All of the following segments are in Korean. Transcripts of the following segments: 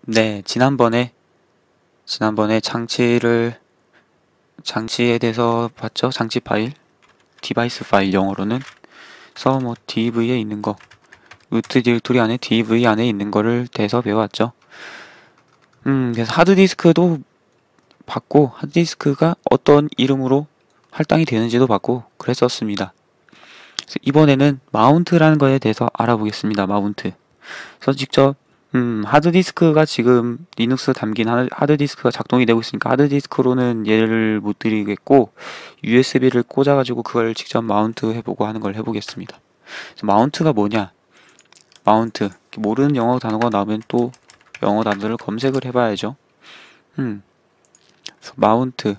네, 지난번에 장치에 대해서 봤죠? 장치 파일, 디바이스 파일 영어로는. 그래서 뭐 DV에 있는 거, 루트 디렉토리 안에 DV 안에 있는 거를 대해서 배워왔죠. 그래서 하드디스크도 봤고, 하드디스크가 어떤 이름으로 할당이 되는지도 봤고, 그랬었습니다. 그래서 이번에는 마운트라는 거에 대해서 알아보겠습니다. 마운트. 그래서 직접 하드디스크가 지금 리눅스 담긴 하드디스크가 작동이 되고 있으니까 하드디스크로는 예를 못 드리겠고 USB를 꽂아가지고 그걸 직접 마운트 해보고 하는 걸 해보겠습니다. 그래서 마운트가 뭐냐? 마운트. 모르는 영어 단어가 나오면 또 영어 단어를 검색을 해봐야죠. 그래서 마운트.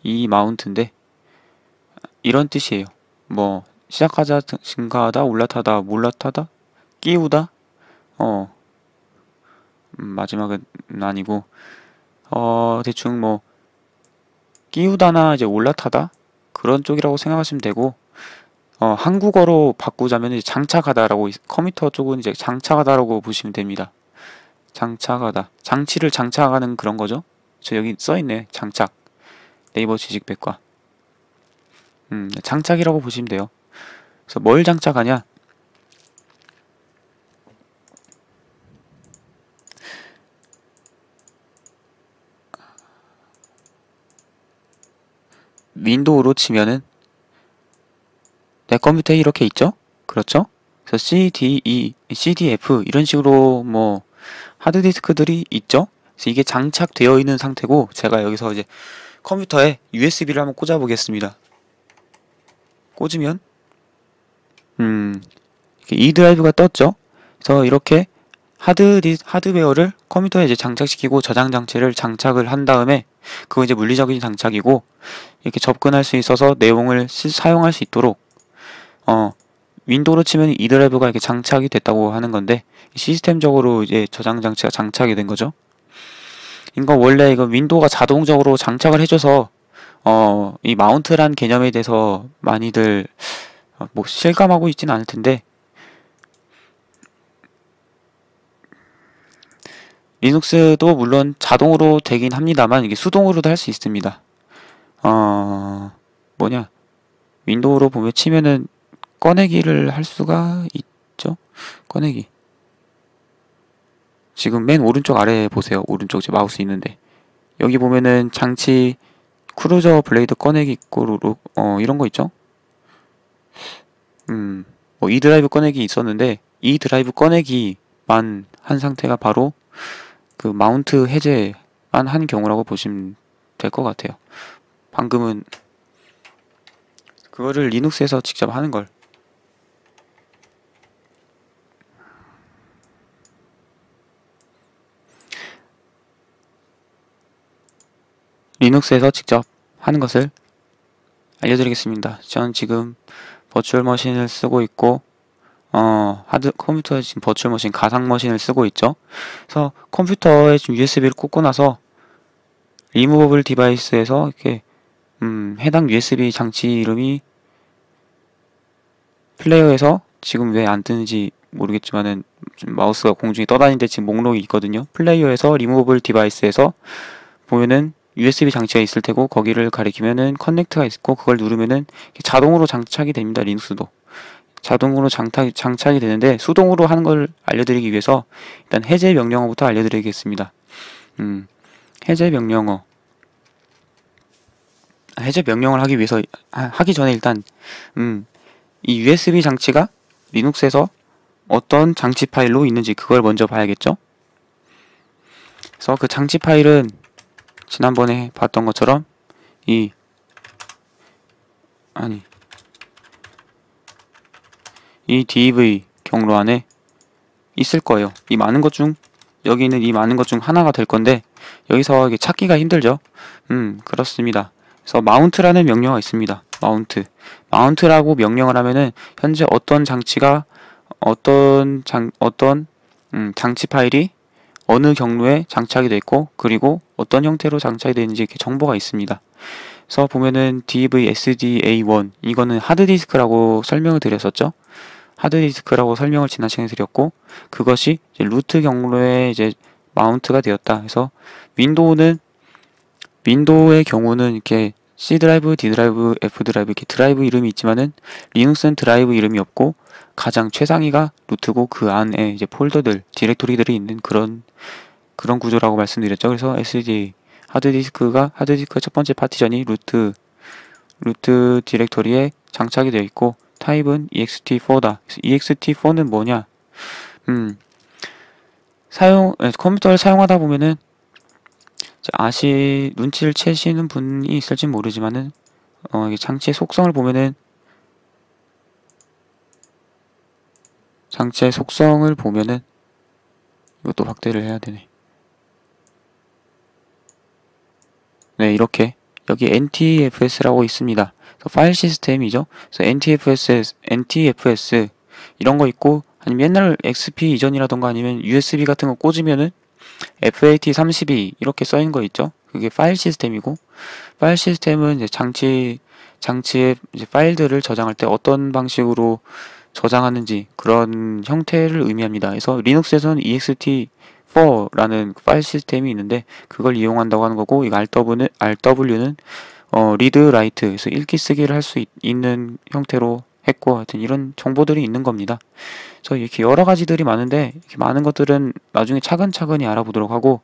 이 마운트인데 이런 뜻이에요. 뭐 시작하자, 증가하다, 올라타다, 몰라타다, 끼우다. 마지막은 아니고 대충 뭐 끼우다나 이제 올라타다 그런 쪽이라고 생각하시면 되고 한국어로 바꾸자면 이제 장착하다라고 컴퓨터 쪽은 이제 장착하다라고 보시면 됩니다. 장착하다 장치를 장착하는 그런 거죠. 저 여기 써있네 장착 네이버 지식백과 장착이라고 보시면 돼요. 그래서 뭘 장착하냐? 윈도우로 치면은 내 컴퓨터에 이렇게 있죠? 그렇죠? 그래서 CDE, CDF 이런 식으로 뭐 하드디스크들이 있죠? 그래서 이게 장착되어 있는 상태고 제가 여기서 이제 컴퓨터에 USB를 한번 꽂아 보겠습니다. 꽂으면 이렇게 E 드라이브가 떴죠? 그래서 이렇게 하드웨어를 컴퓨터에 이제 장착시키고 저장 장치를 장착을 한 다음에 그거 이제 물리적인 장착이고 이렇게 접근할 수 있어서 내용을 사용할 수 있도록 윈도우로 치면 이 드라이브가 이렇게 장착이 됐다고 하는 건데 시스템적으로 이제 저장 장치가 장착이 된 거죠. 이거 원래 이거 윈도우가 자동적으로 장착을 해줘서 이 마운트란 개념에 대해서 많이들 뭐 실감하고 있진 않을 텐데 리눅스도 물론 자동으로 되긴 합니다만 이게 수동으로도 할 수 있습니다. 뭐냐 윈도우로 보면 치면은 꺼내기를 할 수가 있죠. 꺼내기. 지금 맨 오른쪽 아래에 보세요. 오른쪽 제 마우스 있는데 여기 보면은 장치 크루저 블레이드 꺼내기 있고 이런 거 있죠. 뭐 이 드라이브 꺼내기 있었는데 이 드라이브 꺼내기만 한 상태가 바로 그 마운트 해제만 한 경우라고 보시면 될 것 같아요. 방금은 그거를 리눅스에서 직접 하는 걸 리눅스에서 직접 하는 것을 알려드리겠습니다. 저는 지금 버추얼 머신을 쓰고 있고 컴퓨터에 지금 버추얼 머신 가상 머신을 쓰고 있죠. 그래서 컴퓨터에 지금 USB를 꽂고 나서 리무버블 디바이스에서 이렇게 해당 USB 장치 이름이 플레이어에서 지금 왜 안 뜨는지 모르겠지만은 마우스가 공중에 떠다니는데 지금 목록이 있거든요. 플레이어에서 리무버블 디바이스에서 보면은 USB 장치가 있을 테고 거기를 가리키면은 커넥트가 있고 그걸 누르면은 자동으로 장착이 됩니다. 리눅스도 자동으로 장착이 되는데 수동으로 하는 걸 알려드리기 위해서 일단 해제 명령어부터 알려드리겠습니다. 해제 명령어 해제 명령을 하기 위해서 하기 전에 일단 이 USB 장치가 리눅스에서 어떤 장치 파일로 있는지 그걸 먼저 봐야겠죠. 그래서 그 장치 파일은 지난번에 봤던 것처럼 이 DV 경로 안에 있을 거예요. 이 많은 것 중 여기 있는 이 많은 것 중 하나가 될 건데 여기서 이게 찾기가 힘들죠. 그렇습니다. 그래서 마운트라는 명령어가 있습니다. 마운트라고 명령을 하면은 현재 어떤 장치가 장치 파일이 어느 경로에 장착이 되어 있고 그리고 어떤 형태로 장착이 되는지 이렇게 정보가 있습니다. 그래서 보면은 DVSDA1 이거는 하드디스크라고 설명을 드렸었죠. 하드디스크라고 설명을 지난 시간에 드렸고 그것이 이제 루트 경로에 이제 마운트가 되었다. 그래서 윈도우의 경우는 이렇게 C 드라이브, D 드라이브, F 드라이브 이렇게 드라이브 이름이 있지만은 리눅스는 드라이브 이름이 없고 가장 최상위가 루트고 그 안에 이제 폴더들, 디렉토리들이 있는 그런 구조라고 말씀드렸죠. 그래서 SD 하드디스크의 첫 번째 파티션이 루트 디렉토리에 장착이 되어 있고 타입은 ext4다. 그래서 ext4는 뭐냐? 컴퓨터를 사용하다 보면은 눈치를 채시는 분이 있을지 모르지만은 이게 장치의 속성을 보면은 이것도 확대를 해야 되네. 네, 이렇게 여기 NTFS라고 있습니다. 파일 시스템이죠. 그래서 NTFS 이런 거 있고 아니면 옛날 XP 이전이라던가 아니면 USB 같은 거 꽂으면은 FAT32 이렇게 써있는 거 있죠. 그게 파일 시스템이고 파일 시스템은 이제 장치에 이제 파일들을 저장할 때 어떤 방식으로 저장하는지 그런 형태를 의미합니다. 그래서 리눅스에서는 ext4라는 파일 시스템이 있는데 그걸 이용한다고 하는 거고, 이 RW는 리드 라이트, 그래서 읽기 쓰기를 할 수 있는 형태로 했고, 하여튼 이런 정보들이 있는 겁니다. 그래서 이렇게 여러 가지들이 많은데 이렇게 많은 것들은 나중에 차근차근히 알아보도록 하고,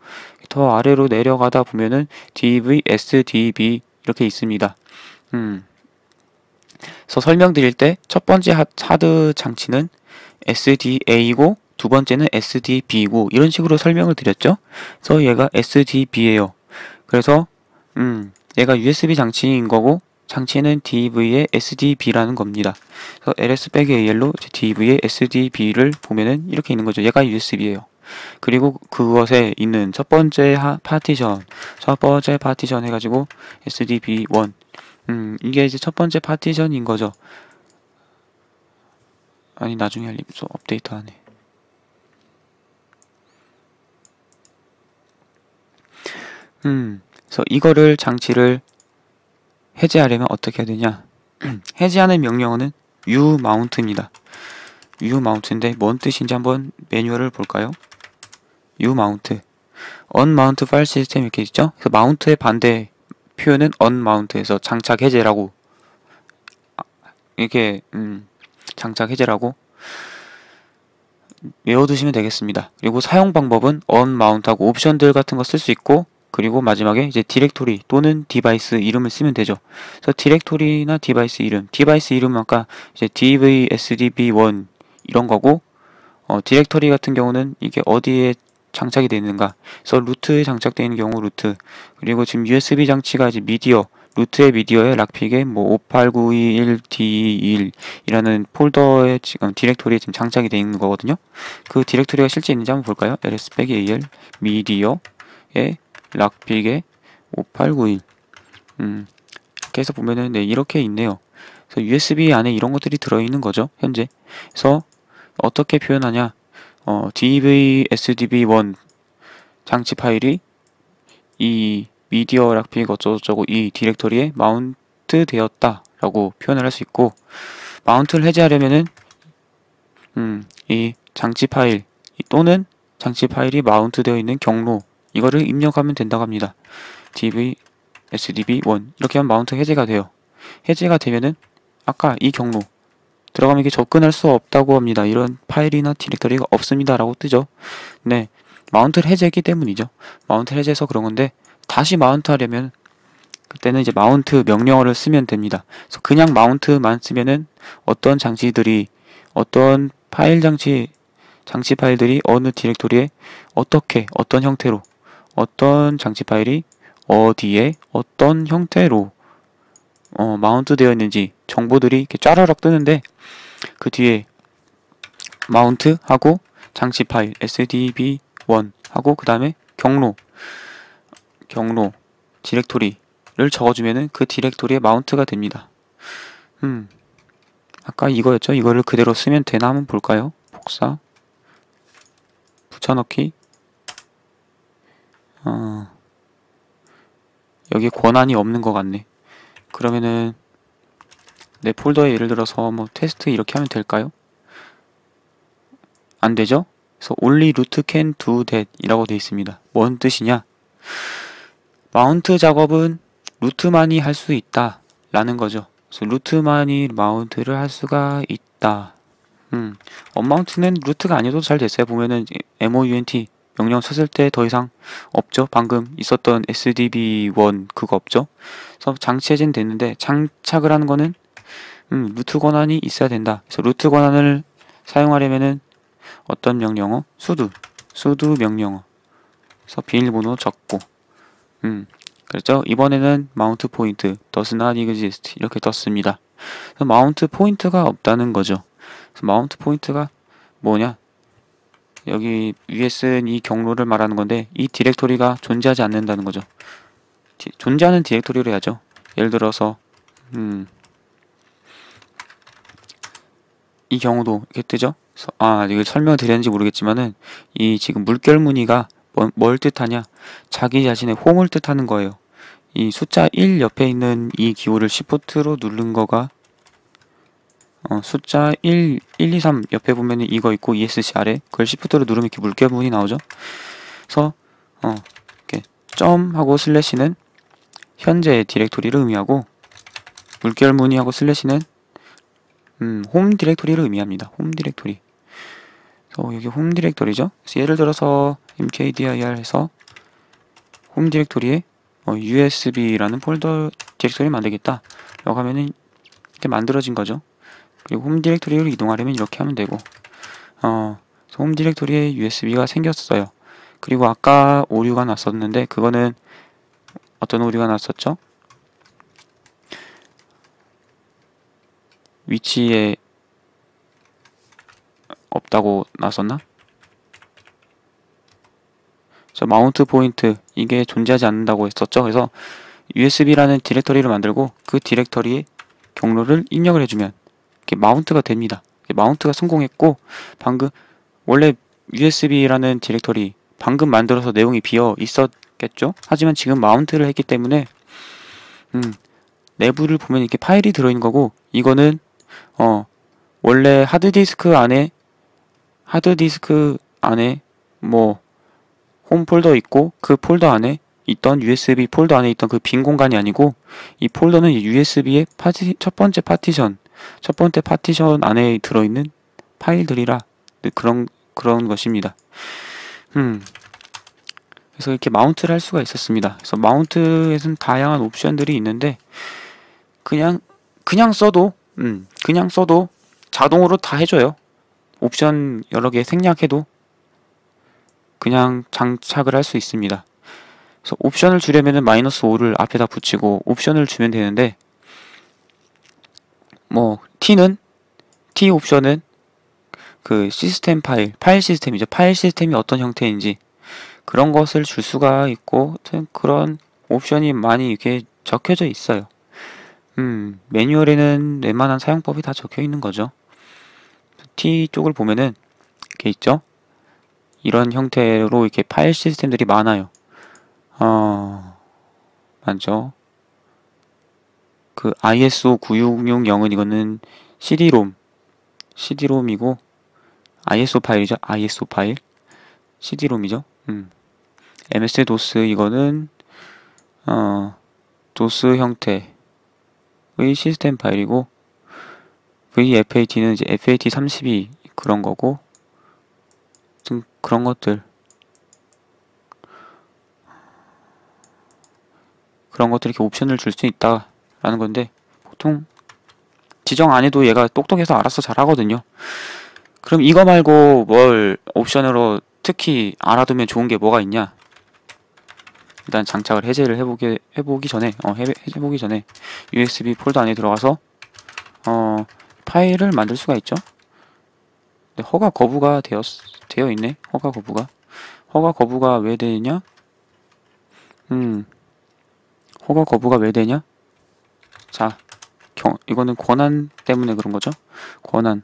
더 아래로 내려가다 보면은 DV, SDB 이렇게 있습니다. 그래서 설명드릴 때 첫 번째 하드 장치는 SDA이고 두 번째는 SDB이고 이런 식으로 설명을 드렸죠. 그래서 얘가 SDB예요. 그래서 얘가 USB 장치인 거고 장치는 DV의 SDB라는 겁니다. 그래서 ls-al로 DV의 SDB를 보면은 이렇게 있는 거죠. 얘가 USB예요. 그리고 그것에 있는 첫 번째 파티션 해가지고 SDB1. 이게 이제 첫 번째 파티션인 거죠. 아니, 나중에 알림소 업데이트 하네. 그래서 이거를 장치를 해제하려면 어떻게 해야 되냐? 해제하는 명령어는 umount입니다. umount인데 뭔 뜻인지 한번 매뉴얼을 볼까요? umount, unmount 파일 시스템 이렇게 있죠? 그래서 mount의 반대 표현은 unmount에서 장착 해제라고, 이렇게 장착 해제라고 외워두시면 되겠습니다. 그리고 사용 방법은 unmount하고 옵션들 같은 거 쓸 수 있고, 그리고 마지막에 이제 디렉토리 또는 디바이스 이름을 쓰면 되죠. 그래서 디렉토리나 디바이스 이름은 아까 이제 DVSDB1 이런 거고, 디렉토리 같은 경우는 이게 어디에 장착이 되어 있는가. 그래서 루트에 장착되어 있는 경우 루트, 그리고 지금 USB 장치가 이제 루트의 미디어에 락픽에 뭐 58921D1 이라는 폴더에 지금 디렉토리에 지금 장착이 되어 있는 거거든요. 그 디렉토리가 실제 있는지 한번 볼까요? ls-al 미디어에 락픽에 5891. 이렇게 해서 보면은 네, 이렇게 있네요. 그래서 USB 안에 이런 것들이 들어있는 거죠, 현재. 그래서 어떻게 표현하냐? DVSDB1 장치 파일이 이 미디어 락픽 어쩌고저쩌고 이 디렉토리에 마운트 되었다 라고 표현을 할 수 있고, 마운트를 해제하려면은 이 장치 파일 또는 장치 파일이 마운트 되어 있는 경로, 이거를 입력하면 된다고 합니다. DVSDB1 이렇게 하면 마운트 해제가 돼요. 해제가 되면은 아까 이 경로 들어가면 이게 접근할 수 없다고 합니다. 이런 파일이나 디렉토리가 없습니다 라고 뜨죠. 네, 마운트를 해제했기 때문이죠. 마운트를 해제해서 그런 건데, 다시 마운트 하려면 그때는 이제 마운트 명령어를 쓰면 됩니다. 그래서 그냥 마운트만 쓰면은 어떤 장치 파일들이 어느 디렉토리에 어떤 형태로, 어떤 장치 파일이 어디에 어떤 형태로 마운트 되어 있는지 정보들이 이렇게 짜라락 뜨는데, 그 뒤에 마운트 하고 장치 파일 SDB1 하고 그 다음에 경로 디렉토리를 적어주면은 그 디렉토리에 마운트가 됩니다. 아까 이거였죠? 이거를 그대로 쓰면 되나 한번 볼까요? 복사 붙여넣기. 여기 권한이 없는 것 같네. 그러면은 내 폴더에 예를 들어서 뭐 테스트 이렇게 하면 될까요? 안 되죠? 그래서 only root can do that 이라고 되어 있습니다. 뭔 뜻이냐? 마운트 작업은 루트만이 할 수 있다 라는 거죠. 그래서 루트만이 마운트를 할 수가 있다. 언마운트는 루트가 아니어도 잘 됐어요. 보면은 mount 명령 쳤을 때 더 이상 없죠. 방금 있었던 sdb1 그거 없죠. 그래서 장치 해제는 됐는데 장착을 하는 거는 루트 권한이 있어야 된다. 그래서 루트 권한을 사용하려면은 어떤 명령어? sudo 명령어. 그래서 비밀번호 적고 그렇죠. 이번에는 마운트 포인트 does not exist 이렇게 떴습니다. 그래서 마운트 포인트가 없다는 거죠. 그래서 마운트 포인트가 뭐냐? 여기 위에 쓴 이 경로를 말하는 건데 이 디렉토리가 존재하지 않는다는 거죠. 존재하는 디렉토리로 해야죠. 예를 들어서 이 경우도 이렇게 뜨죠. 이걸 설명드렸는지 모르겠지만은 이 지금 물결 무늬가 뭘 뜻하냐? 자기 자신의 홈을 뜻하는 거예요. 이 숫자 1 옆에 있는 이 기호를 Shift로 누른 거가 숫자 1, 2, 3 옆에 보면은 이거 있고 ESC 아래 그걸 Shift로 누르면 이렇게 물결 무늬 나오죠. 그래서 이렇게 점하고 슬래시는 현재 디렉토리를 의미하고 물결 무늬하고 슬래시는 홈 디렉토리를 의미합니다. 홈 디렉토리. 그래서 여기 홈 디렉토리죠. 그래서 예를 들어서 mkdir 해서 홈 디렉토리에 usb라는 폴더 디렉토리 만들겠다 라고 하면은 이렇게 만들어진 거죠. 그리고 홈 디렉토리로 이동하려면 이렇게 하면 되고 홈 디렉토리에 usb가 생겼어요. 그리고 아까 오류가 났었는데 그거는 어떤 오류가 났었죠? 위치에 없다고 나섰나? 저 마운트 포인트 이게 존재하지 않는다고 했었죠. 그래서 usb라는 디렉터리를 만들고 그 디렉터리에 경로를 입력을 해주면 이렇게 마운트가 됩니다. 마운트가 성공했고 방금 원래 usb라는 디렉터리 방금 만들어서 내용이 비어 있었겠죠. 하지만 지금 마운트를 했기 때문에 내부를 보면 이렇게 파일이 들어있는 거고 이거는 원래 하드디스크 안에 뭐 홈 폴더 있고 그 폴더 안에 있던 USB 폴더 안에 있던 그 빈 공간이 아니고 이 폴더는 USB의 첫 번째 파티션 안에 들어있는 파일들이라 그런 것입니다. 그래서 이렇게 마운트를 할 수가 있었습니다. 그래서 마운트에서는 다양한 옵션들이 있는데 그냥 써도 자동으로 다 해줘요. 옵션 여러 개 생략해도 그냥 장착을 할 수 있습니다. 그래서 옵션을 주려면은 -5를 앞에다 붙이고 옵션을 주면 되는데 뭐 T 옵션은 그 시스템 파일 시스템이죠. 파일 시스템이 어떤 형태인지 그런 것을 줄 수가 있고 그런 옵션이 많이 이렇게 적혀져 있어요. 매뉴얼에는 웬만한 사용법이 다 적혀 있는 거죠. T 쪽을 보면은 이렇게 있죠. 이런 형태로 이렇게 파일 시스템들이 많아요. 맞죠? 그 ISO 9660은 이거는 CD롬이고 ISO 파일이죠. ISO 파일. CD롬이죠. MS-DOS 이거는 DOS 형태의 시스템 파일이고 VFAT는 이제 FAT32 그런 거고 그런 것들 이렇게 옵션을 줄 수 있다라는 건데 보통 지정 안 해도 얘가 똑똑해서 알아서 잘하거든요. 그럼 이거 말고 뭘 옵션으로 특히 알아두면 좋은 게 뭐가 있냐? 일단 장착을 해제를 해보기 전에 USB 폴더 안에 들어가서 파일을 만들 수가 있죠. 근데 허가 거부가 되어 있네. 허가 거부가 왜 되냐? 허가 거부가 왜 되냐? 자, 이거는 권한 때문에 그런 거죠. 권한.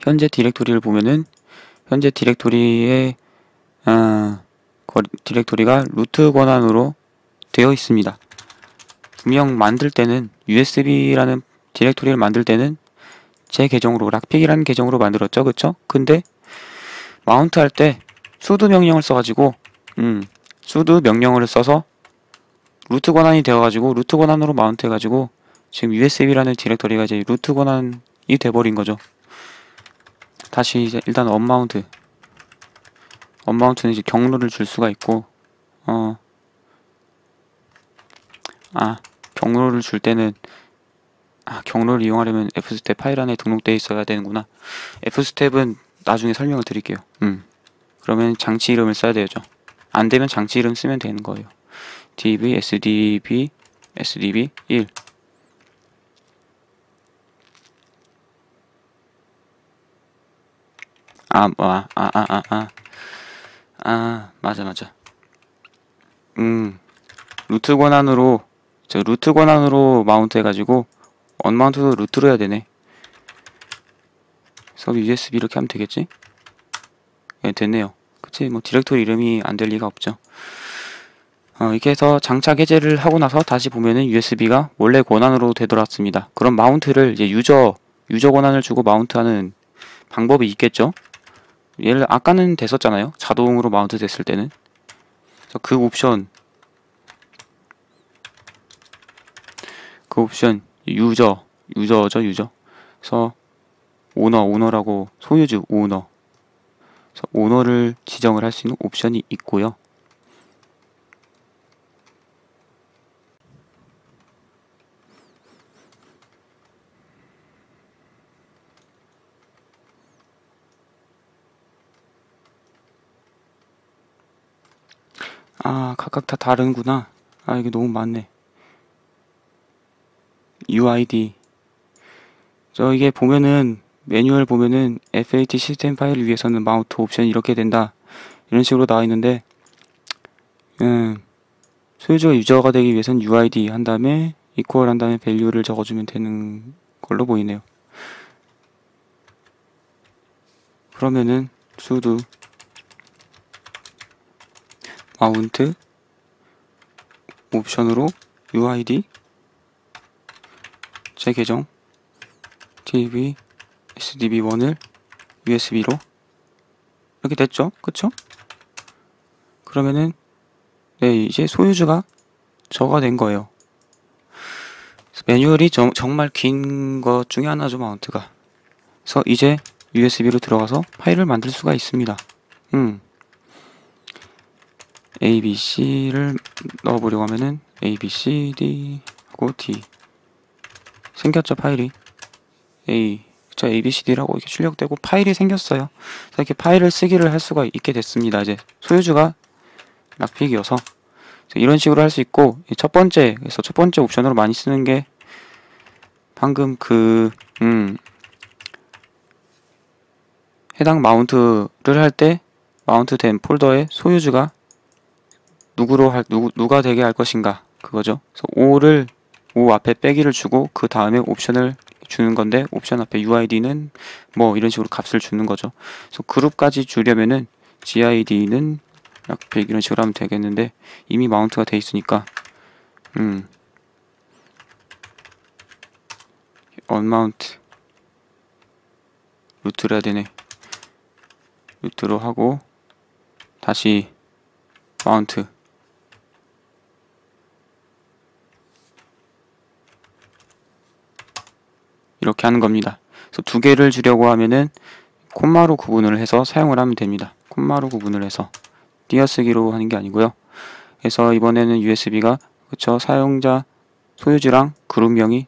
현재 디렉토리를 보면은 현재 디렉토리의 디렉토리가 루트 권한으로 되어 있습니다. 분명 만들 때는 USB라는 디렉토리를 만들 때는 제 계정으로 락픽이라는 계정으로 만들었죠. 그쵸? 근데 마운트 할 때 sudo 명령을 써가지고 sudo 명령을 써서 루트 권한이 되어가지고 루트 권한으로 마운트 해가지고 지금 usb라는 디렉터리가 이제 루트 권한이 돼버린 거죠. 다시 이제 일단 언마운트는 이제 경로를 줄 수가 있고 경로를 줄 때는 경로를 이용하려면 fstab 파일 안에 등록되어 있어야 되는구나. fstab은 나중에 설명을 드릴게요. 그러면 장치 이름을 써야 되죠. 안 되면 장치 이름 쓰면 되는 거예요. dv sdb 1 맞아. 루트 권한으로 마운트 해가지고 언마운트도 루트로 해야 되네. 서브 usb 이렇게 하면 되겠지? 예, 됐네요. 그치? 뭐 디렉토리 이름이 안 될 리가 없죠. 이렇게 해서 장착 해제를 하고 나서 다시 보면은 usb가 원래 권한으로 되돌았습니다. 그럼 마운트를 이제 유저 권한을 주고 마운트하는 방법이 있겠죠? 얘를 아까는 됐었잖아요. 자동으로 마운트 됐을 때는. 그래서 그 옵션 유저죠. 그래서 오너라고 소유주 오너. 그래서 오너를 지정을 할 수 있는 옵션이 있고요. 각각 다 다른구나. 이게 너무 많네. UID. 이게 보면은 매뉴얼 보면은 FAT 시스템 파일을 위해서는 마운트 옵션이 이렇게 된다. 이런 식으로 나와 있는데 소유주가 유저가 되기 위해서는 UID 한 다음에 equal 한 다음에 value를 적어주면 되는 걸로 보이네요. 그러면은 sudo mount 옵션으로 UID 제 계정 dv sdb1을 usb로 이렇게 됐죠? 그쵸? 그러면은 네, 이제 소유주가 저가 된 거예요. 매뉴얼이 정말 긴 것 중에 하나죠, 마운트가. 그래서 이제 USB로 들어가서 파일을 만들 수가 있습니다. ABC를 넣어보려고 하면은 ABCD 하고 D 생겼죠, 파일이. ABCD라고 이렇게 출력되고 파일이 생겼어요. 그래서 이렇게 파일을 쓰기를 할 수가 있게 됐습니다. 이제 소유주가 락픽이어서 이런 식으로 할 수 있고, 첫 번째 옵션으로 많이 쓰는 게 방금 해당 마운트를 할 때 마운트 된 폴더의 소유주가 누가 되게 할 것인가 그거죠. 그래서 O 앞에 빼기를 주고 그 다음에 옵션을 주는 건데 옵션 앞에 UID는 뭐 이런 식으로 값을 주는 거죠. 그래서 그룹까지 주려면은 GID는 약 100 이런 식으로 하면 되겠는데 이미 마운트가 돼 있으니까 언마운트 루트를 해야 되네. 루트로 하고 다시 마운트 이렇게 하는 겁니다. 그래서 두 개를 주려고 하면은 콤마로 구분을 해서 사용을 하면 됩니다. 콤마로 구분을 해서 띄어쓰기로 하는 게 아니고요. 그래서 이번에는 USB가 그쵸 사용자 소유주랑 그룹명이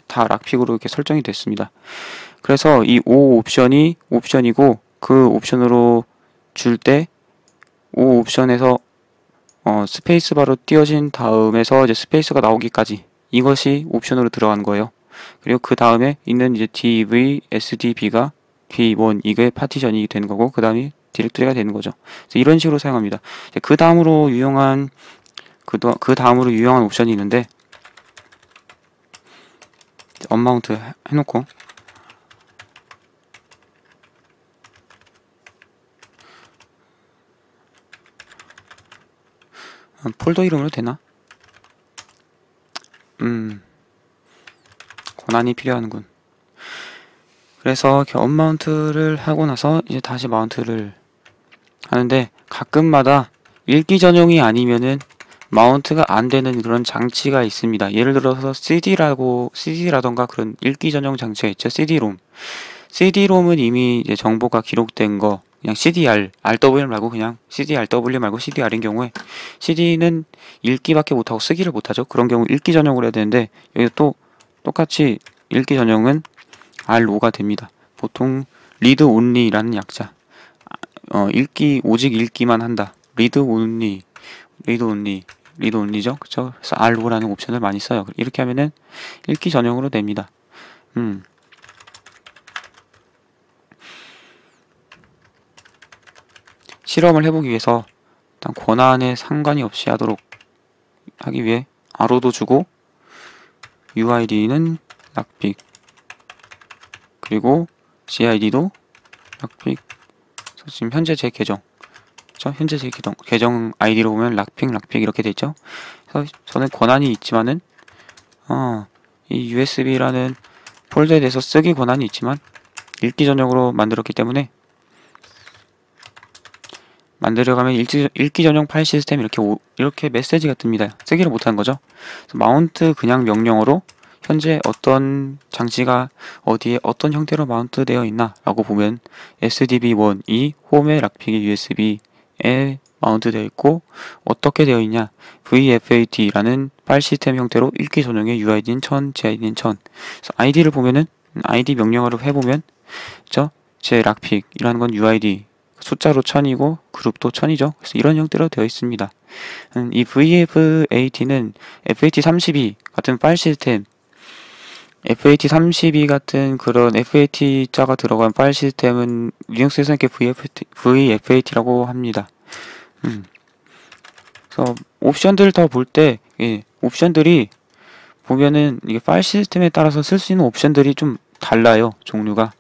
다 락픽으로 이렇게 설정이 됐습니다. 그래서 이 O 옵션이고 그 옵션으로 줄 때 O 옵션에서 스페이스바로 띄어진 다음에서 이제 스페이스가 나오기까지 이것이 옵션으로 들어가는 거예요. 그리고 그 다음에 있는 이제 dv sdb가 b1 이게 파티션이 되는 거고 그 다음에 디렉토리가 되는 거죠. 그래서 이런 식으로 사용합니다. 그 다음으로 유용한 옵션이 있는데 언마운트 해놓고 폴더 이름으로 되나? 권한이 필요하는군. 그래서 이렇게 언마운트를 하고 나서 이제 다시 마운트를 하는데, 가끔마다 읽기 전용이 아니면은 마운트가 안 되는 그런 장치가 있습니다. 예를 들어서 CD라던가 그런 읽기 전용 장치가 있죠. CD-ROM. CD-ROM은 이미 이제 정보가 기록된 거, 그냥 CDR, RW 말고 그냥 CDRW 말고 CDR인 경우에, CD는 읽기밖에 못하고 쓰기를 못하죠. 그런 경우 읽기 전용으로 해야 되는데, 여기 또 똑같이 읽기 전용은 RO가 됩니다. 보통 read only라는 약자. 오직 읽기만 한다. read only죠. 그쵸? 그래서 RO라는 옵션을 많이 써요. 이렇게 하면은 읽기 전용으로 됩니다. 실험을 해보기 위해서 일단 권한에 상관이 없이 하기 위해 RO도 주고, UID는 락픽, 그리고 GID도 락픽. 지금 현재 제 계정, 그쵸? 현재 제 계정 아이디로 보면 락픽 이렇게 돼 있죠. 그래서 저는 권한이 있지만은 이 USB라는 폴더에 대해서 쓰기 권한이 있지만 읽기 전용으로 만들었기 때문에, 만들어가면 읽기 전용 파일 시스템 이렇게 메시지가 뜹니다. 쓰기를 못하는 거죠. 그래서 마운트 그냥 명령어로 현재 어떤 장치가 어디에 어떤 형태로 마운트 되어 있나 라고 보면, SDB1이 홈에 락픽이 USB에 마운트 되어 있고, 어떻게 되어 있냐, VFAT라는 파일 시스템 형태로 읽기 전용의 UID는 1000, GID는 1000. 그래서 ID를 보면은, ID 명령어를 해보면, 그쵸? 제 락픽이라는 건 UID 숫자로 1000이고 그룹도 1000이죠. 그래서 이런 형태로 되어 있습니다. 이 VFAT는 FAT32 같은 파일 시스템, FAT32 같은 그런 FAT자가 들어간 파일 시스템은 리눅스에서 이렇게 VFAT라고 합니다. 그래서 옵션들 더 볼 때, 옵션들이 보면은 이게 파일 시스템에 따라서 쓸 수 있는 옵션들이 좀 달라요, 종류가.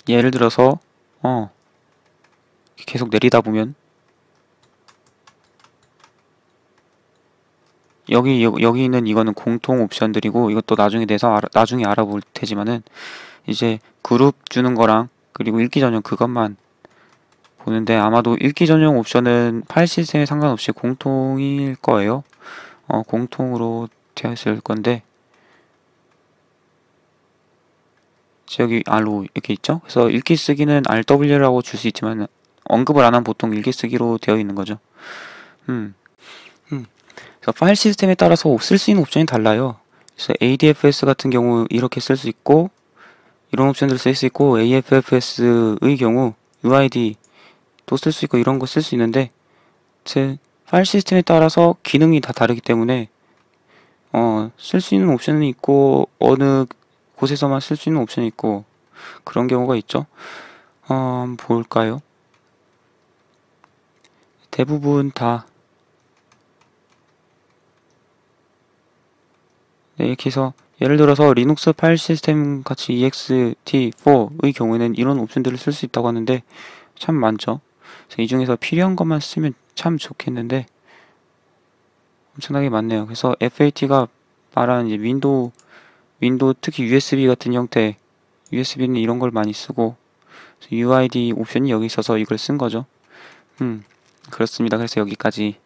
예를 들어서 계속 내리다 보면 여기 있는 이거는 공통 옵션들이고, 이것도 나중에 알아볼 테지만은, 이제 그룹 주는 거랑 그리고 읽기 전용 그것만 보는데, 아마도 읽기 전용 옵션은 파일 시스템에 상관없이 공통일 거예요. 공통으로 되어 있을 건데, 여기 RO 이렇게 있죠? 그래서 읽기 쓰기는 RW라고 줄 수 있지만 언급을 안 하면 보통 읽기 쓰기로 되어 있는 거죠. 그래서 파일 시스템에 따라서 쓸 수 있는 옵션이 달라요. 그래서 ADFS 같은 경우 이렇게 쓸 수 있고, 이런 옵션들 쓸 수 있고, AFFS의 경우 UID 또 쓸 수 있고, 이런 거 쓸 수 있는데, 제 파일 시스템에 따라서 기능이 다 다르기 때문에 쓸 수 있는 옵션이 있고, 어느 곳에서만 쓸 수 있는 옵션이 있고, 그런 경우가 있죠. 한번 볼까요? 대부분 다 이렇게 해서, 예를 들어서 리눅스 파일 시스템 같이 ext4의 경우에는 이런 옵션들을 쓸 수 있다고 하는데 참 많죠. 그래서 이 중에서 필요한 것만 쓰면 참 좋겠는데 엄청나게 많네요. 그래서 FAT가 말하는 이제 윈도우 특히 USB 같은 형태, USB는 이런 걸 많이 쓰고, UID 옵션이 여기 있어서 이걸 쓴 거죠. 그렇습니다. 그래서 여기까지